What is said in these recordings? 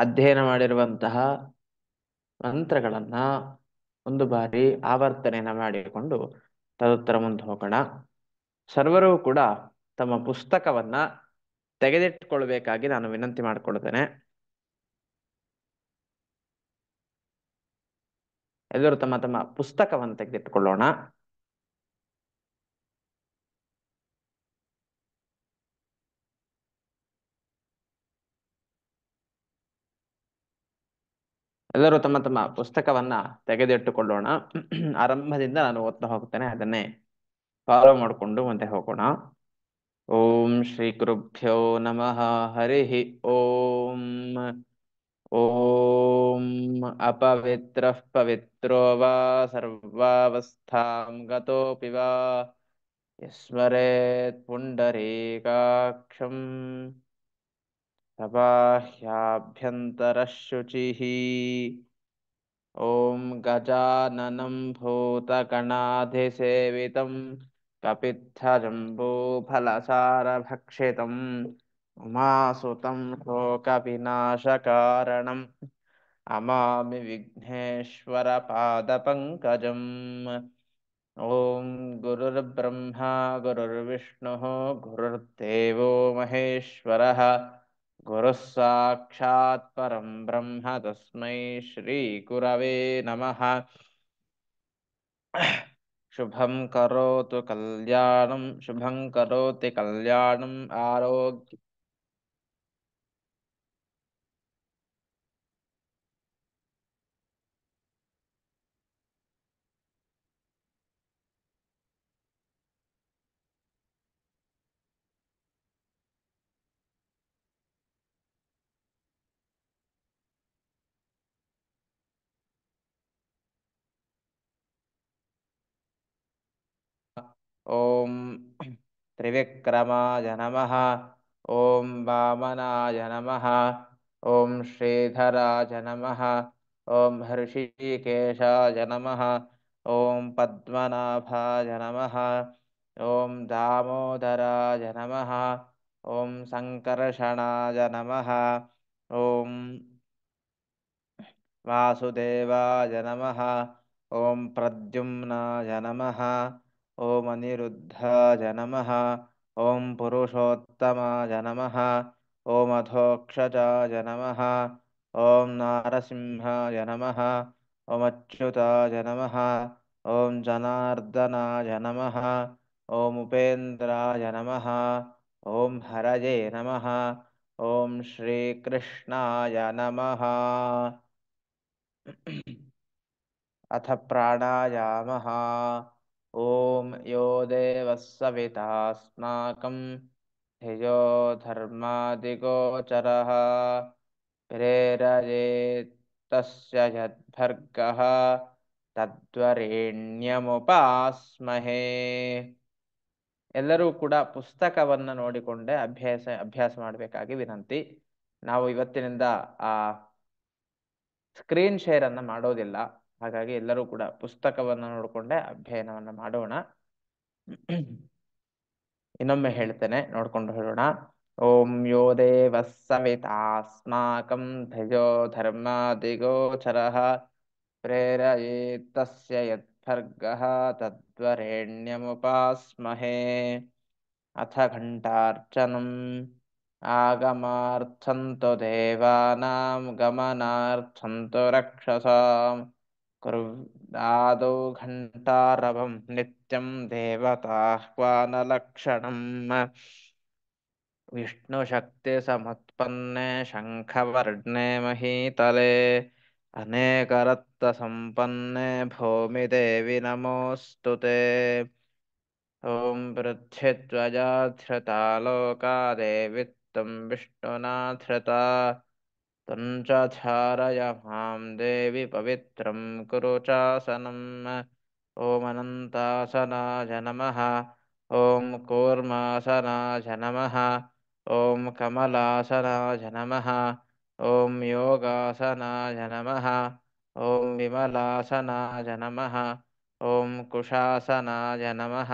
ಅಧ್ಯಯನ ಮಾಡಿರುವಂತಹ ಮಂತ್ರಗಳನ್ನ ಒಂದು ಬಾರಿ ಆವರ್ತನೆಯನ್ನ ಮಾಡಿಕೊಂಡು ತದುತ್ತರ ಮುಂದೆ ಹೋಗೋಣ. ಸರ್ವರೂ ಕೂಡ ತಮ್ಮ ಪುಸ್ತಕವನ್ನ ತೆಗೆದಿಟ್ಟುಕೊಳ್ಬೇಕಾಗಿ ನಾನು ವಿನಂತಿ ಮಾಡಿಕೊಳ್ತೇನೆ. ಎಲ್ಲರೂ ತಮ್ಮ ತಮ್ಮ ಪುಸ್ತಕವನ್ನು ತೆಗೆದಿಟ್ಟುಕೊಳ್ಳೋಣ. ಎಲ್ಲರೂ ತಮ್ಮ ತಮ್ಮ ಪುಸ್ತಕವನ್ನ ತೆಗೆದಿಟ್ಟುಕೊಳ್ಳೋಣ. ಆರಂಭದಿಂದ ನಾನು ಓದ್ತಾ ಹೋಗ್ತೇನೆ, ಅದನ್ನೇ ಫಾಲೋ ಮಾಡಿಕೊಂಡು ಮುಂದೆ ಹೋಗೋಣ. ಓಂ ಶ್ರೀ ಗುರುಭ್ಯೋ ನಮಃ. ಹರಿ ಓಂ. ಓಂ ಅಪವಿತ್ರಃ ಪವಿತ್ರೋ ವಾ ಸರ್ವಾವಸ್ಥಾಂ ಗತೋಪಿ ವಾ ಯಸ್ಮರೇತ್ ಪುಂಡರೀಕಾಕ್ಷಂ ಸಬಾಹ್ಯಾಭ್ಯಂತರಃ ಶುಚಿಃ. ಓಂ ಗಜಾನನಂ ಭೂತಗಣಾಧಿಸೇವಿತಂ ಕಪಿತ್ಥಜಂಬೂಫಲಸಾರಭಕ್ಷಿತಂ ಉಮಾಸುತಂ ಶೋಕವಿನಾಶಕಾರಣಂ ಅಮಾಮಿ ವಿಘ್ನೇಶ್ವರ ಪಾದಪಂಕಜಂ. ಓಂ ಗುರುರ್ಬ್ರಹ್ಮ ಗುರುರ್ವಿಷ್ಣುಃ ಗುರುರ್ದೇವೋ ಮಹೇಶ್ವರಃ ಗುರುಃ ಸಾಕ್ಷಾತ್ ಪರಂ ಬ್ರಹ್ಮ ತಸ್ಮೈ ಶ್ರೀ ಗುರವೇ ನಮಃ. ಶುಭಂ ಕರೋತು ಕಲ್ಯಾಣಂ ಶುಭಂ ಕರೋತಿ ಕಲ್ಯಾಣಂ ಆರೋಗ್ಯ ಓಂ ತ್ರಿವಿಕ್ರಮಾಯ ನಮಃ. ಓಂ ವಾಮನಾಯ ನಮಃ. ಓಂ ಶ್ರೀಧರಾಯ ನಮಃ. ಓಂ ಹೃಷಿಕೇಶಾಯ ನಮಃ. ಓಂ ಪದ್ಮನಾಭಾಯ ನಮಃ. ಓಂ ದಾಮೋದರಾಯ ನಮಃ. ಓಂ ಸಂಕರ್ಷಣಾಯ ನಮಃ. ಓಂ ವಾಸುದೇವಾಯ ನಮಃ. ಓಂ ಪ್ರದ್ಯುಮ್ನಾಯ ನಮಃ. ಓಂ ಅನಿರುದ್ಧಾಯ ನಮಃ. ಓಂ ಪುರುಷೋತ್ತಮಾಯ ನಮಃ. ಓಂ ಅಧೋಕ್ಷಜಾಯ ನಮಃ. ಓಂ ನಾರಸಿಂಹಾಯ ನಮಃ. ಓಂ ಅಚ್ಯುತಾಯ ನಮಃ. ಓಂ ಜನಾರ್ದನಾಯ ನಮಃ. ಓಂ ಉಪೇಂದ್ರಾಯ ನಮಃ. ಓಂ ಹರಯೇ ನಮಃ. ಓಂ ಶ್ರೀಕೃಷ್ಣಾಯ ನಮಃ. ಅಥ ಪ್ರಾಣಾಯಾಮಃ. ಓಂ ಯೋ ದೇವಃ ಸವಿತಾಸ್ಮಾಕಂ ಧಿಯೋ ಧರ್ಮಾದಿಗೋಚರಃ ಪ್ರೇರಯೇತ್ ತಸ್ಯ ಯದ್ಭರ್ಗಃ ತದ್ವರೆಣ್ಯಮುಪಾಸ್ಮಹೇ. ಎಲ್ಲರೂ ಕೂಡ ಪುಸ್ತಕವನ್ನು ನೋಡಿಕೊಂಡೇ ಅಭ್ಯಾಸ ಮಾಡಬೇಕಾಗಿ ವಿನಂತಿ. ನಾವು ಇವತ್ತಿನಿಂದ ಆ ಸ್ಕ್ರೀನ್ ಶೇರ್ ಅನ್ನ ಮಾಡೋದಿಲ್ಲ, ಹಾಗಾಗಿ ಎಲ್ಲರೂ ಕೂಡ ಪುಸ್ತಕವನ್ನು ನೋಡಿಕೊಂಡೇ ಅಧ್ಯಯನವನ್ನು ಮಾಡೋಣ. ಇನ್ನೊಮ್ಮೆ ಹೇಳ್ತೇನೆ, ನೋಡ್ಕೊಂಡು ಹೇಳೋಣ. ಓಂ ಯೋ ದೇವಃ ಸವಿತಾಸ್ಮಾಕಂ ಧಿಯೋ ಧರ್ಮಾದಿಗೋಚರಃ ಪ್ರೇರಯೇತ್ ತಸ್ಯ ಯದ್ಭರ್ಗಃ ತದ್ವರೆಣ್ಯಮುಪಾಸ್ಮಹೇ. ಅಥ ಘಂಟಾರ್ಚನಂ. ಆಗಮಾರ್ಥಂತು ದೇವಾನಾಂ ಗಮನಾರ್ಥಂತು ರಕ್ಷಸಾಂ ಕುರ್ಯಾದೌ ಘಂಟಾರವಂ ನಿತ್ಯಂ ದೇವತಾಹ್ವಾನಲಕ್ಷಣಂ. ವಿಷ್ಣುಶಕ್ತಿ ಸಮತ್ಪನ್ನೆ ಶಂಖವರ್ಣೆ ಮಹೀತಲೆ ಅನೇಕರತ್ನ ಸಂಪನ್ನೆ ಭೂಮಿದೇವಿ ನಮೋಸ್ತುತೆ. ಓಂ ಪೃಥ್ವಿಧ್ವಜಾಧೃತಾ ಲೋಕಾ ದೇವಿತ್ವಂ ವಿಷ್ಣುನಾಧೃತಾ ತ್ವಂ ಚ ಧಾರಯ ಮಾಂ ದೇವಿ ಪವಿತ್ರಂ ಕುರು ಚಾಸನಂ. ಓಂ ಅನಂತಾಸನಾಯ ನಮಃ. ಓಂ ಕೂರ್ಮಾಸನಾಯ ನಮಃ. ಓಂ ಕಮಲಾಸನಾಯ ನಮಃ. ಓಂ ಯೋಗಾಸನಾಯ ನಮಃ. ಓಂ ವಿಮಲಾಸನಾಯ ನಮಃ. ಓಂ ಕುಶಾಸನಾಯ ನಮಃ.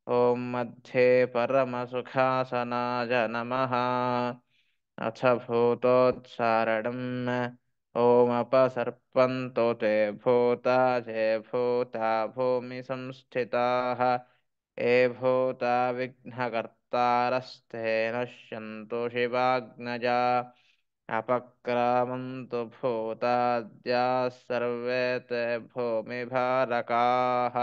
ಓಂ ಮಧ್ಯೆ ಪರಮಸುಖಾಸನಾಯ ನಮಃ. अथ भूतोत्सारणम् ॐ अपसर्पन्तो ते भूता ये भूता भूमि संस्थिताः ये भूता विघ्नकर्तारस्ते नश्यन्तु शिवाग्नजा अपक्रामन्तु भूताद्याः सर्वे ते भूमिभारकाः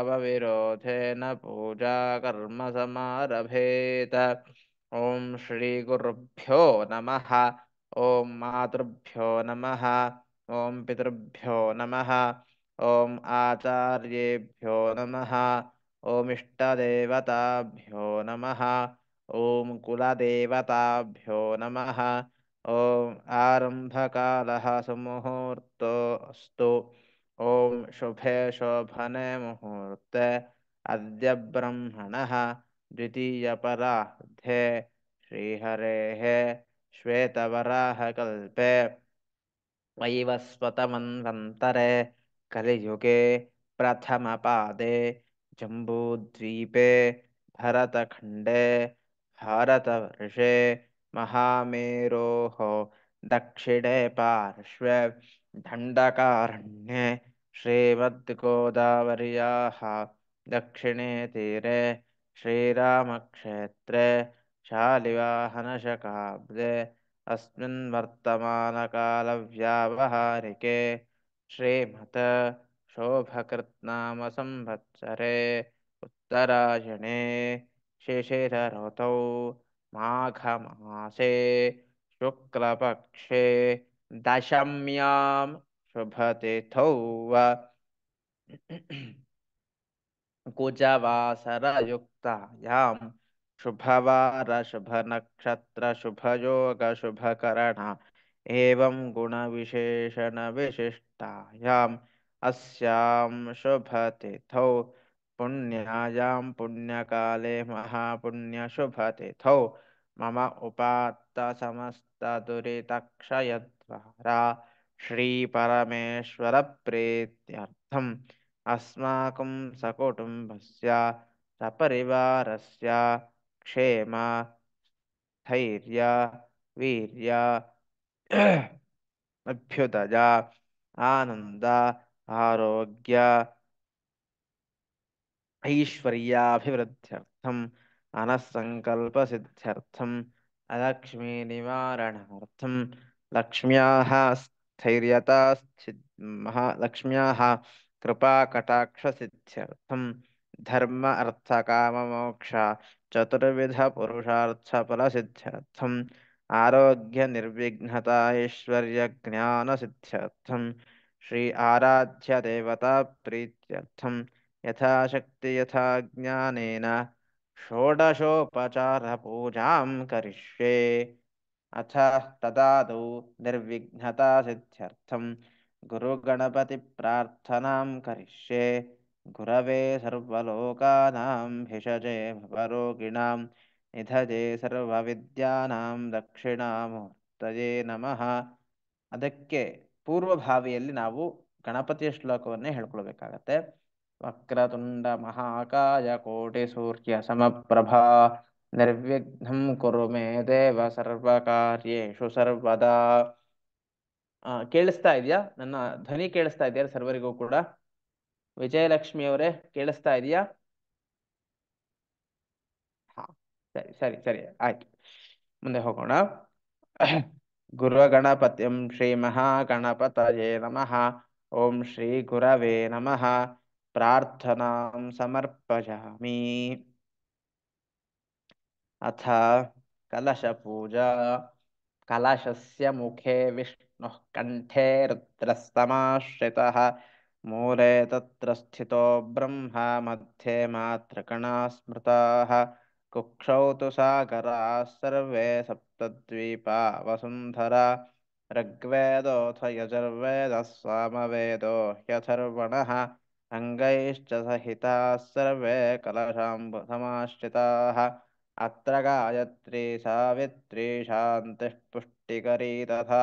सर्वेषामविरोधेन पूजा कर्म समारभेत ॐ श्रीगुरुभ्यो नमः ॐ मातृभ्यो नमः ॐ पितृभ्यो नमः ॐ आचार्येभ्यो नमः ॐ इष्टदेवताभ्यो नमः ॐ कुलदेवताभ्यो नमः ॐ आरम्भकालः सुमुहूर्तो अस्तु ॐ शुभे शोभने मुहूर्ते अद्य ब्रह्मणः द्वितीयपरार्धे श्रीहरेः श्वेतवराहकल्पे वैवस्वतमन्वन्तरे कलियुगे प्रथमपादे जम्बूद्वीपे भरतखण्डे भारतवर्षे महामेरोः दक्षिणे पार्श्वे दण्डकारण्ये श्रीमद्गोदावर्याः दक्षिणे तीरे श्रीरामक्षेत्रे शालिवाहनशकाब्दे अस्मिन् वर्तमानकालव्यावहारिके श्रीमत शोभकृत्नाम संवत्सरे उत्तरायणे शिशिरऋतौ माघमासे शुक्लपक्षे दशम्यां शुभतिथौ कुजवासरयुक्तायां शुभवारशुभनक्षत्रशुभयोगशुभकरण एवं गुणविशेषणविशिष्टायाम् अस्यां शुभतिथौ पुण्यायां पुण्यकाले महापुण्यशुभतिथौ मम उपात्तसमस्तदुरितक्षयद्वारा श्रीपरमेश्वरप्रीत्यर्थम् अस्माकं सकुटुम्बस्य सपरिवारस्य क्षेम धैर्य वीर्य अभ्युदय आनन्द आरोग्य ऐश्वर्याभिवृद्ध्यर्थम् अनःसङ्कल्पसिद्ध्यर्थम् अलक्ष्मीनिवारणार्थम् लक्ष्म्याः स्थैर्यता महालक्ष्म्याः कृपाकटाक्षसिद्ध्यर्थम् धर्म अर्थकाममोक्ष चतुर्विधपुरुषार्थफलसिद्ध्यर्थम् आरोग्यनिर्विघ्नता ऐश्वर्यज्ञानसिद्ध्यर्थम् श्री आराध्यदेवताप्रीत्यर्थम् यथाशक्ति यथा ज्ञानेन षोडशोपचारपूजां करिष्ये अथ तदादौ निर्विघ्नतासिद्ध्यर्थं गुरुगणपतिप्रार्थनां करिष्ये गुरवे सर्वलोकानां भिषजे भवरोगिणां निधजे सर्वविद्यानां दक्षिणामूರ್ತये ನಮಃ ಅದಕ್ಕೆ ಪೂರ್ವಭಾವಿಯಲ್ಲಿ ನಾವು ಗಣಪತಿಯ ಶ್ಲೋಕವನ್ನೇ ಹೇಳ್ಕೊಳ್ಬೇಕಾಗತ್ತೆ ವಕ್ರತುಂಡ ಮಹಾಕಾಯ ಕೋಟಿ ಸೂರ್ಯ ಸಮಪ್ರಭಾ ನಿರ್ವಿಘ್ನಂ ಕುರು ಮೇ ದೇವ ಸರ್ವಕಾರ್ಯೇಷು ಸರ್ವದಾ ಕೇಳಿಸ್ತಾ ಇದೆಯಾ ನನ್ನ ಧ್ವನಿ ಕೇಳಿಸ್ತಾ ಇದೆಯಾ ಸರ್ವರಿಗೂ ಕೂಡ ವಿಜಯಲಕ್ಷ್ಮಿ ಅವರೇ ಕೇಳಿಸ್ತಾ ಇದೆಯಾ ಹಾ ಸರಿ ಸರಿ ಸರಿ ಆಯ್ತು ಮುಂದೆ ಹೋಗೋಣ ಗುರುಗಣಪತಿಂ ಶ್ರೀ ಮಹಾಗಣಪತಯೇ ನಮಃ ಓಂ ಶ್ರೀ ಗುರವೇ ನಮಃ ಪ್ರಾರ್ಥನಾಂ ಸಮರ್ಪಯಾಮಿ अथ कलशपूजा कलशस्य मुखे विष्णुः कण्ठे रुद्रस्तमाश्रितः मूले तत्र स्थितो ब्रह्मा मध्ये मातृकणा स्मृताः कुक्षौ तु सागराः सर्वे सप्तद्वीपा वसुन्धरा ऋग्वेदोऽथ यजुर्वेदः सामवेदो ह्यथर्वणः अङ्गैश्च सहिताः सर्वे कलशाम्बुसमाश्रिताः अत्र गायत्री सावित्री शान्तिः पुष्टिकरी तथा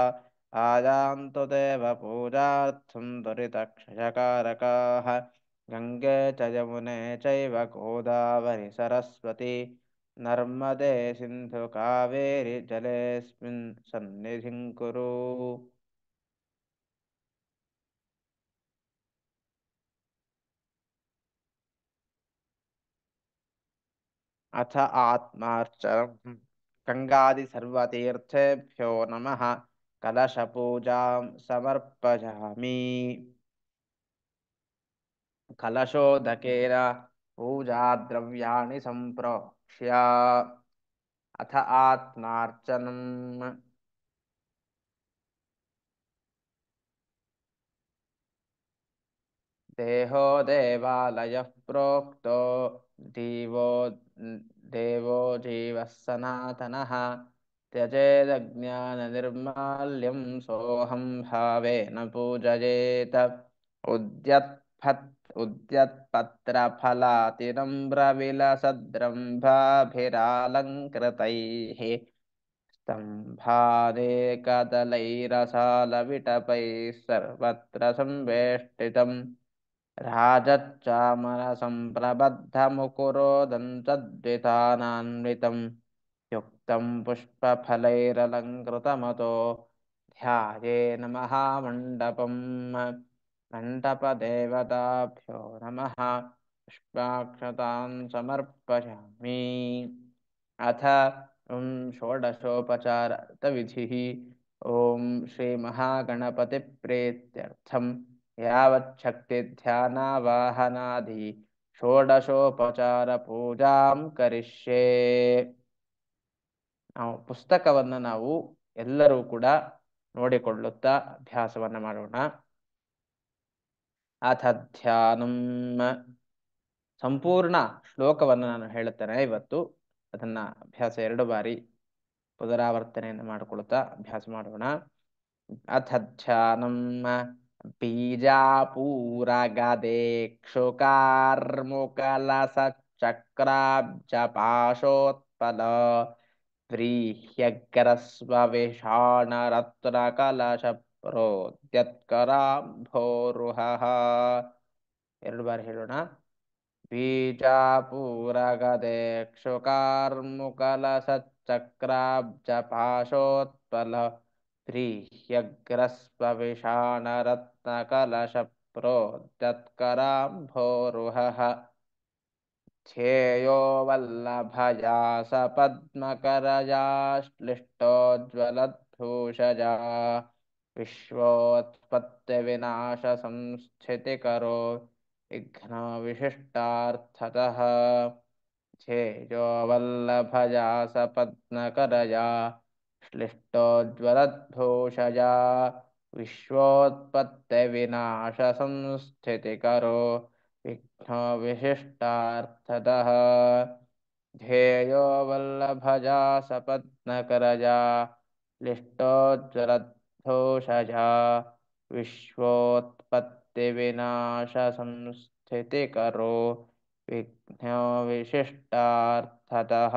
आयान्तु देवपूजार्थं दुरितक्षयकारकाः गङ्गे च यमुने चैव गोदावरि सरस्वती नर्मदे सिन्धु कावेरि जलेऽस्मिन् सन्निधिं कुरु। अथ आत्मार्चनम् गंगादि सर्वतीर्थेभ्यो नमः। कलशपूजां समर्पयामि। कलशोदकेन पूजाद्रव्याणि सम्प्रोक्ष्य। अथ आत्मार्चनम् देहो देवालयः प्रोक्तो जीवो देवो जीवः सनातनः। त्यजेदज्ञाननिर्माल्यं सोऽहं भावेन पूजयेत। उद्यत्पत्राफलातिनम्रविलसद्रम्भाभिरालङ्कृतैः स्तम्भानेकदलैरसालविटपैः सर्वत्र संवेष्टितम्। राजच्चामरसम्प्रबद्धमुकुरोदन्तद्वितानान्वितं युक्तं पुष्पफलैरलङ्कृतमतो ध्यायेन महामण्डपम्। मण्डपदेवताभ्यो नमः। पुष्पाक्षतां समर्पयामि। अथ षोडशोपचारविधिः। ॐ श्रीमहागणपतिप्रीत्यर्थं यावच्छक्तिध्यानावाहनादि षोडಶೋಪಚಾರ ಕರಿಷ್ಯೆ. ನಾವು ಪುಸ್ತಕವನ್ನು ನಾವು ಎಲ್ಲರೂ ಕೂಡ ನೋಡಿಕೊಳ್ಳುತ್ತಾ ಅಭ್ಯಾಸವನ್ನ ಮಾಡೋಣ. ಅಥ ಧ್ಯಾನಂ. ಸಂಪೂರ್ಣ ಶ್ಲೋಕವನ್ನು ನಾನು ಹೇಳುತ್ತೇನೆ ಇವತ್ತು. ಅದನ್ನ ಅಭ್ಯಾಸ 2 ಬಾರಿ ಪುನರಾವರ್ತನೆಯನ್ನು ಮಾಡಿಕೊಳ್ತಾ ಅಭ್ಯಾಸ ಮಾಡೋಣ. ಅಥ ಧ್ಯಾನಂ. ಬೀಜಾಪೂರಗದೇಕ್ಷುಕಾರ್ಮುಕಲಸಚಕ್ರಾಬ್ಜಪಾಶೋತ್ಪಲ ವ್ರೀಹ್ಯಗ್ರಸ್ವವಿಷಾಣರತ್ನಕಲಶಪ್ರೋದ್ಯತ್ಕರಾಂಭೋರುಹಃ. 2 ಬಾರಿ ಹೇಳೋಣ. बीजापूरगदेक्षुकार्मुकलसच्चक्राब्जपाशोत्पल व्रीह्यग्रस्वविषाणरत्नकलशप्रोद्यत्कराम्भोरुहः. ध्येयो वल्लभया सपद्मकरया श्लिष्टोज्ज्वलद्भूषजा विश्वोत्पत्तिविनाशसंस्थितिकरो विघ्नविशिष्टार्थतः। ध्येयो वल्लभया सपद्मकरया श्लिष्टोज्ज्वलद्भूषजा विश्वोत्पत्तिविनाशसंस्थितिकरो विघ्नविशिष्टार्थतः। ध्येयो वल्लभजा सपत्नकरजा लिष्टोज्ज्वलद्घोषजा विश्वोत्पत्तिविनाशसंस्थितिकरो विघ्नविशिष्टार्थतः।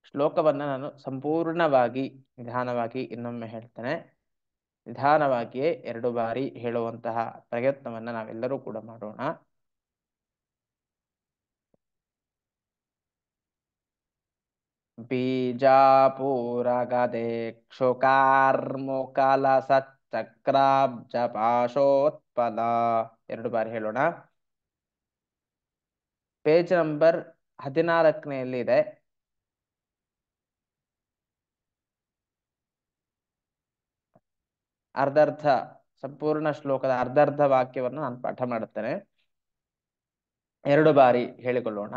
ಶ್ಲೋಕವನ್ನು ನಾನು ಸಂಪೂರ್ಣವಾಗಿ ನಿಧಾನವಾಗಿ ಇನ್ನೊಮ್ಮೆ ಹೇಳ್ತೇನೆ. ನಿಧಾನವಾಗಿಯೇ 2 ಬಾರಿ ಹೇಳುವಂತಹ ಪ್ರಯತ್ನವನ್ನು ನಾವೆಲ್ಲರೂ ಕೂಡ ಮಾಡೋಣ. ಬೀಜಾಪೂರಗದೇಕ್ಷುಕಾರ್ಮುಕಲಸಚ್ಚಕ್ರಾಬ್ಜಪಾಶೋತ್ಪಲ. 2 ಬಾರಿ ಹೇಳೋಣ. ಪೇಜ್ ನಂಬರ್ 14 ಇದೆ. ಅರ್ಧರ್ಧ ಸಂಪೂರ್ಣ ಶ್ಲೋಕದ ಅರ್ಧರ್ಧ ವಾಕ್ಯವನ್ನು ನಾನು ಪಾಠ ಮಾಡುತ್ತೇನೆ. 2 ಬಾರಿ ಹೇಳಿಕೊಳ್ಳೋಣ.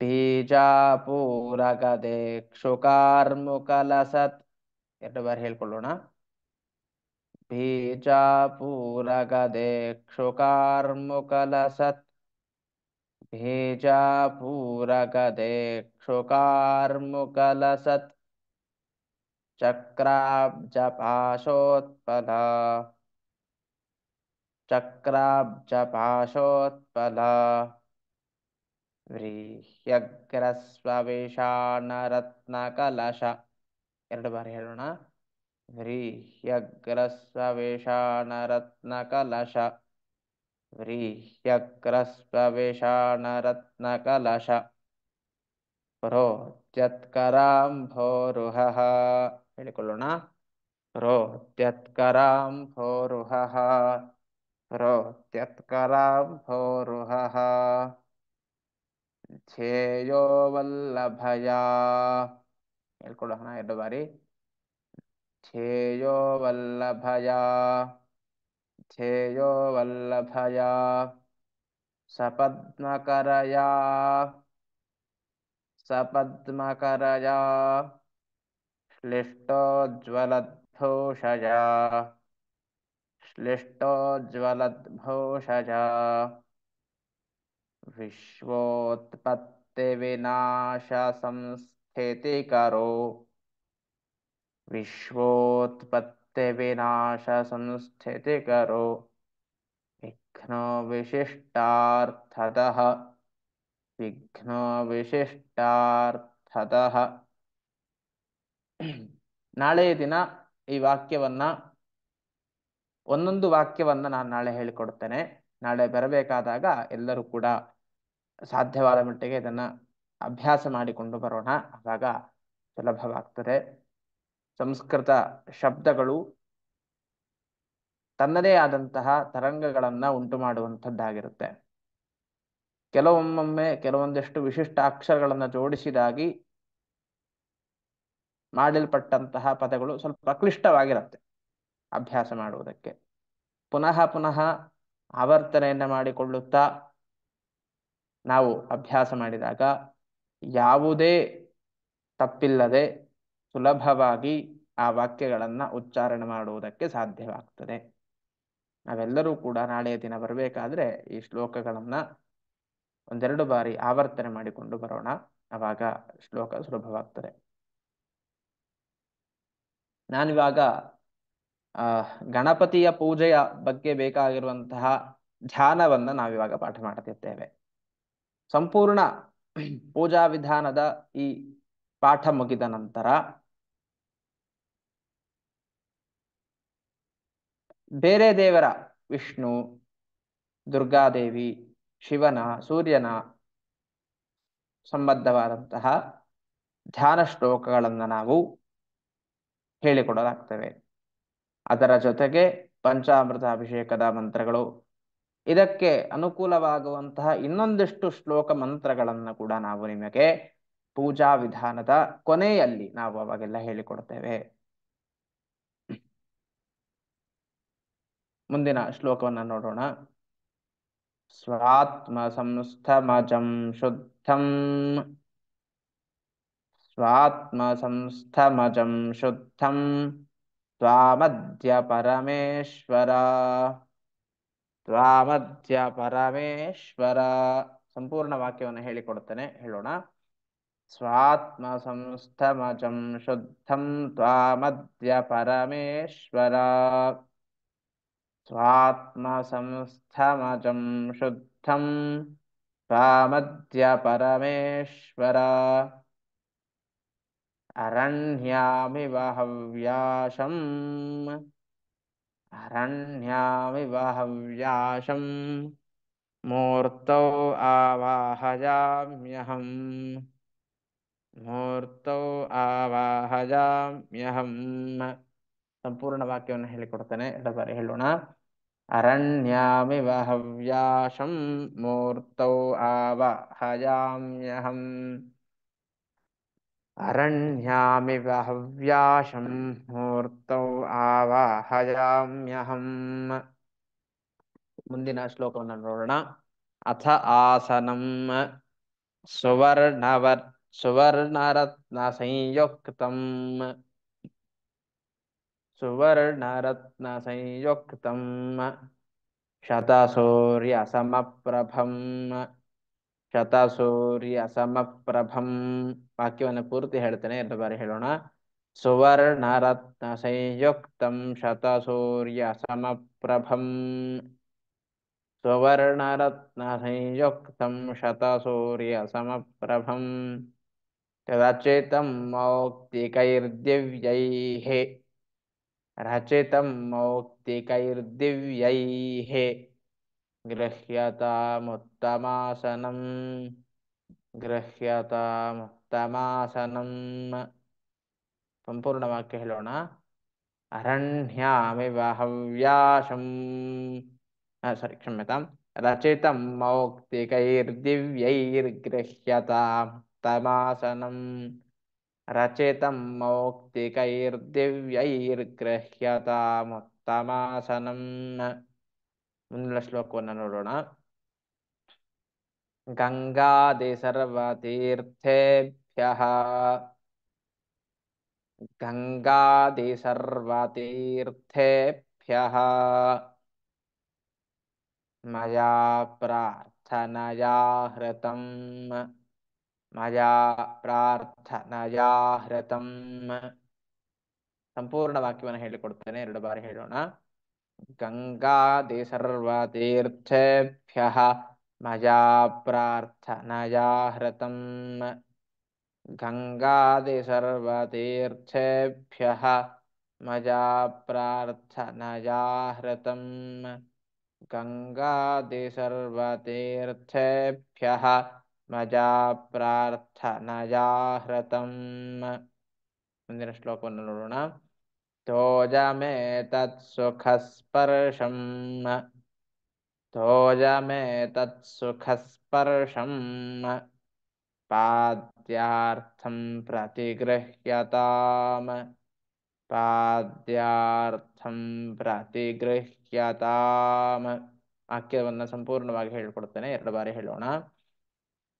ಬೀಜಾಪೂರಗದೇಕ್ಷುಕಾರ್ಮುಕಲಸತ್. 2 ಬಾರಿ ಹೇಳ್ಕೊಳ್ಳೋಣ. ಬೀಜಾಪೂರಗದೇಕ್ಷುಕಾರ್ಮುಕಲಸತ್. ಬೀಜಾಪೂರಗದೇಕ್ಷುಕಾರ್ಮುಕಲಸತ್ ಚಕ್ರಾಬ್ಜಪಾಶೋತ್ಪಲ. ಚಕ್ರಾಬ್ಜಪಾಶೋತ್ಪಲ ವ್ರೀಹ್ಯಗ್ರಸ್ವವೇಷಾಣರತ್ನಕಲಶ. ಎರಡು ಬಾರಿ ಹೇಳೋಣ. ವ್ರೀಹ್ಯಗ್ರಸ್ವವೇಷಾಣರತ್ನಕಲಶ. ವ್ರೀಹ್ಯಗ್ರಸ್ವವೇಷಾಣರತ್ನಕಲಶ. ಪ್ರೋತ್ಯತ್ಕರಾಂಭೋರುಹಃ. ಹೇಳಿಕೊಳ್ಳೋಣ. ಪ್ರೋತ್ಯತ್ಕರಾಂಭೋರುಹಃ. ಪ್ರೋತ್ಯತ್ಕರಾಂಭೋರುಹಃ. ಧ್ಯೇಯೋ ವಲ್ಲಭಯಾ. ಹೇಳ್ಕೊಳ್ಳೋಣ ಎರಡು ಬಾರಿ. ಧ್ಯೇಯೋ ವಲ್ಲಭಯಾ. ಧ್ಯೇಯೋ ವಲ್ಲಭಯಾ. ಸಪದ್ಮಕರಯಾ. ಸಪದ್ಮಕರಯಾ. श्लिष्टोज्ज्वलद्भूषजा. श्लिष्टोज्ज्वलद्भूषजा. विश्वोत्पत्तिविनाशसंस्थितिकरो. विश्वोत्पत्तिविनाशसंस्थितिकरो. विघ्नो विशिष्टार्थतः. विघ्नो विशिष्टार्थतः. ನಾಳೆಯ ದಿನ ಈ ವಾಕ್ಯವನ್ನ, ಒಂದೊಂದು ವಾಕ್ಯವನ್ನ ನಾನು ನಾಳೆ ಹೇಳಿಕೊಡ್ತೇನೆ. ನಾಳೆ ಬರಬೇಕಾದಾಗ ಎಲ್ಲರೂ ಕೂಡ ಸಾಧ್ಯವಾದ ಮಟ್ಟಿಗೆ ಇದನ್ನ ಅಭ್ಯಾಸ ಮಾಡಿಕೊಂಡು ಬರೋಣ. ಆವಾಗ ಸುಲಭವಾಗ್ತದೆ. ಸಂಸ್ಕೃತ ಶಬ್ದಗಳು ತನ್ನದೇ ಆದಂತಹ ತರಂಗಗಳನ್ನ ಉಂಟು ಮಾಡುವಂಥದ್ದಾಗಿರುತ್ತೆ. ಕೆಲವೊಮ್ಮೊಮ್ಮೆ ಕೆಲವೊಂದಿಷ್ಟು ವಿಶಿಷ್ಟ ಅಕ್ಷರಗಳನ್ನು ಜೋಡಿಸಿದಾಗಿ ಮಾಡಲ್ಪಟ್ಟಂತಹ ಪದಗಳು ಸ್ವಲ್ಪ ಕ್ಲಿಷ್ಟವಾಗಿರುತ್ತೆ ಅಭ್ಯಾಸ ಮಾಡುವುದಕ್ಕೆ. ಪುನಃ ಪುನಃ ಆವರ್ತನೆಯನ್ನು ಮಾಡಿಕೊಳ್ಳುತ್ತಾ ನಾವು ಅಭ್ಯಾಸ ಮಾಡಿದಾಗ ಯಾವುದೇ ತಪ್ಪಿಲ್ಲದೆ ಸುಲಭವಾಗಿ ಆ ವಾಕ್ಯಗಳನ್ನು ಉಚ್ಚಾರಣೆ ಮಾಡುವುದಕ್ಕೆ ಸಾಧ್ಯವಾಗ್ತದೆ. ನಾವೆಲ್ಲರೂ ಕೂಡ ನಾಳೆಯ ದಿನ ಬರಬೇಕಾದ್ರೆ ಈ ಶ್ಲೋಕಗಳನ್ನು ಒಂದೆರಡು ಬಾರಿ ಆವರ್ತನೆ ಮಾಡಿಕೊಂಡು ಬರೋಣ. ಆವಾಗ ಶ್ಲೋಕ ಸುಲಭವಾಗ್ತದೆ. ನಾನಿವಾಗ ಗಣಪತಿಯ ಪೂಜೆಯ ಬಗ್ಗೆ ಬೇಕಾಗಿರುವಂತಹ ಧ್ಯಾನವನ್ನ ನಾವಿವಾಗ ಪಾಠ ಮಾಡ್ತಿದ್ದೇವೆ. ಸಂಪೂರ್ಣ ಪೂಜಾ ವಿಧಾನದ ಈ ಪಾಠ ಮುಗಿದ ನಂತರ ಬೇರೆ ದೇವರ, ವಿಷ್ಣು, ದುರ್ಗಾದೇವಿ, ಶಿವನ, ಸೂರ್ಯನ ಸಂಬದ್ಧವಾದಂತಹ ಧ್ಯಾನ ಶ್ಲೋಕಗಳನ್ನು ನಾವು ಹೇಳಿಕೊಡಲಾಗ್ತವೆ. ಅದರ ಜೊತೆಗೆ ಪಂಚಾಮೃತ ಅಭಿಷೇಕದ ಮಂತ್ರಗಳು, ಇದಕ್ಕೆ ಅನುಕೂಲವಾಗುವಂತಹ ಇನ್ನೊಂದಿಷ್ಟು ಶ್ಲೋಕ ಮಂತ್ರಗಳನ್ನು ಕೂಡ ನಾವು ನಿಮಗೆ ಪೂಜಾ ವಿಧಾನದ ಕೊನೆಯಲ್ಲಿ ನಾವು ಅವಾಗೆಲ್ಲ ಹೇಳಿಕೊಡ್ತೇವೆ. ಮುಂದಿನ ಶ್ಲೋಕವನ್ನು ನೋಡೋಣ. ಸ್ವಾತ್ಮ ಸಂಸ್ಥಮಜಂ ಶುದ್ಧಂ. ಸ್ವಾತ್ಮ ಸಂಸ್ಥಮಜಂ ಶುದ್ಧಂ ತ್ವಾಮದ್ಯ ಪರಮೇಶ್ವರ. ತ್ವಾಮದ್ಯ ಪರಮೇಶ್ವರ. ಸಂಪೂರ್ಣ ವಾಕ್ಯವನ್ನು ಹೇಳಿಕೊಡುತ್ತೇನೆ, ಹೇಳೋಣ. ಸ್ವಾತ್ಮ ಸಂಸ್ಥಮಜಂ ಶುದ್ಧಂ ತ್ವಾಮದ್ಯ ಪರಮೇಶ್ವರ. ಸ್ವಾತ್ಮ ಸಂಸ್ಥಮಜಂ ಶುದ್ಧಂ ತ್ವಾಮದ್ಯ ಪರಮೇಶ್ವರ. ಅರಣ್ಯಾಮಿವ ಹವ್ಯಾಶಂ. ಅರಣ್ಯಾಮಿವ ಹವ್ಯಾಶಂ ಮೂರ್ತೌ ಆವಾಹಯಾಮ್ಯಹಂ. ಮೂರ್ತೌ ಆವಾಹಯಾಮ್ಯಹಂ. ಸಂಪೂರ್ಣ ವಾಕ್ಯವನ್ನು ಹೇಳಿಕೊಡ್ತೇನೆ, ಎರಡು ಬಾರಿ ಹೇಳೋಣ. ಅರಣ್ಯಾಮಿವ ಹವ್ಯಾಶಂ ಮೂರ್ತೌ ಆವಾಹಯಾಮ್ಯಹಂ. ಅರಣ್ಯಾಮಿವ ಹವ್ಯಾಶಂ ಮೂರ್ತೌ ಆವಾಹಯಾಮ್ಯಹಂ. ಮುಂದಿನ ಶ್ಲೋಕವನ್ನು ನೋಡೋಣ. ಅಥ ಆಸನಂ ಸುವರ್ಣರತ್ನ ಸಂಯುಕ್ತಂ. ಸುವರ್ಣರತ್ನ ಸಂಯುಕ್ತಂ ಶತಸೂರ್ಯ ಸಮಪ್ರಭಂ. ಶತಸೂರ್ಯ ಸಮಪ್ರಭಂ. ವಾಕ್ಯವನ್ನು ಪೂರ್ತಿ ಹೇಳ್ತೇನೆ, ಎರಡು ಬಾರಿ ಹೇಳೋಣ. ಸುವರ್ಣರತ್ನ ಸಂಯುಕ್ತಂ ಶತಸೂರ್ಯ ಸಮಪ್ರಭಂ. सुवर्णरत्नसंयुक्तं शतसूर्यसमप्रभम् रचितं मौक्तिकैर्दिव्यैः रचितं मौक्तिकैर्दिव्यैः गृह्यतामुत्तमासनम् गृह्यतामुत्तमासनम् ಸಂಪೂರ್ಣವಾಕ್ಯ ಹೇಳೋಣ. ಅರಣ್ಯಾಮಿವ ಹವ್ಯಾಶಂ ಸಾರಿ ಕ್ಷಮ್ಯತಾಂ ರಚಿತಂ ಮೌಕ್ತಿಕೈರ್ದಿವ್ಯೈರ್ಗೃಹ್ಯತಾಂ ತಮಾಸನಂ ರಚಿತಂ ಮೌಕ್ತಿಕೈರ್ದಿವ್ಯೈರ್ಗೃಹ್ಯತಾಮುತ್ತಮಾಸನಂ. ಮುಂದಿನ ಶ್ಲೋಕವನ್ನು ನೋಡೋಣ. ಗಂಗಾದಿ ಸರ್ವತೀರ್ಥೇಭ್ಯಃ ಗಂಗಾದಿ ಸರ್ವತೀರ್ಥೇಭ್ಯಃ ಮಯಾ ಪ್ರಾರ್ಥನಯಾ ಹೃತಂ ಮಯಾ ಪ್ರಾರ್ಥನಯಾ ಹೃತಂ. ಸಂಪೂರ್ಣ ವಾಕ್ಯವನ್ನು ಹೇಳಿಕೊಡ್ತೇನೆ, 2 ಬಾರಿ ಹೇಳೋಣ. ಗಂಗಾದಿ ಸರ್ವತೀರ್ಥೇಭ್ಯಃ ಮಯಾ ಪ್ರಾರ್ಥನಯಾ ಹೃತಂ ಗಂಗಾದಿ ಸರ್ವತೀರ್ಥೇಭ್ಯಃ ಮಯಾ ಪ್ರಾರ್ಥನಯಾ ಹೃತಂ ಗಂಗಾದಿ ಸರ್ವತೀರ್ಥೇಭ್ಯಃ ಮಯಾ ಪ್ರಾರ್ಥನಯಾ ಹೃತಂ. ಮುಂದಿನ ಶ್ಲೋಕವನ್ನು ನೋಡೋಣ. ತೋಜಮೇತತ್ ಸುಖಸ್ಪರ್ಶಂ ತೋಜಮೇತತ್ ಸುಖಸ್ಪರ್ಶಂ ಪಾದ್ಯಾರ್ಥಂ ಪ್ರತಿಗೃಹ್ಯತಾಂ ಪಾದ್ಯಾರ್ಥಂ ಪ್ರತಿಗೃಹ್ಯತಾಂ. ವಾಕ್ಯವನ್ನು ಸಂಪೂರ್ಣವಾಗಿ ಹೇಳಿಕೊಡ್ತೇನೆ, 2 ಬಾರಿ ಹೇಳೋಣ.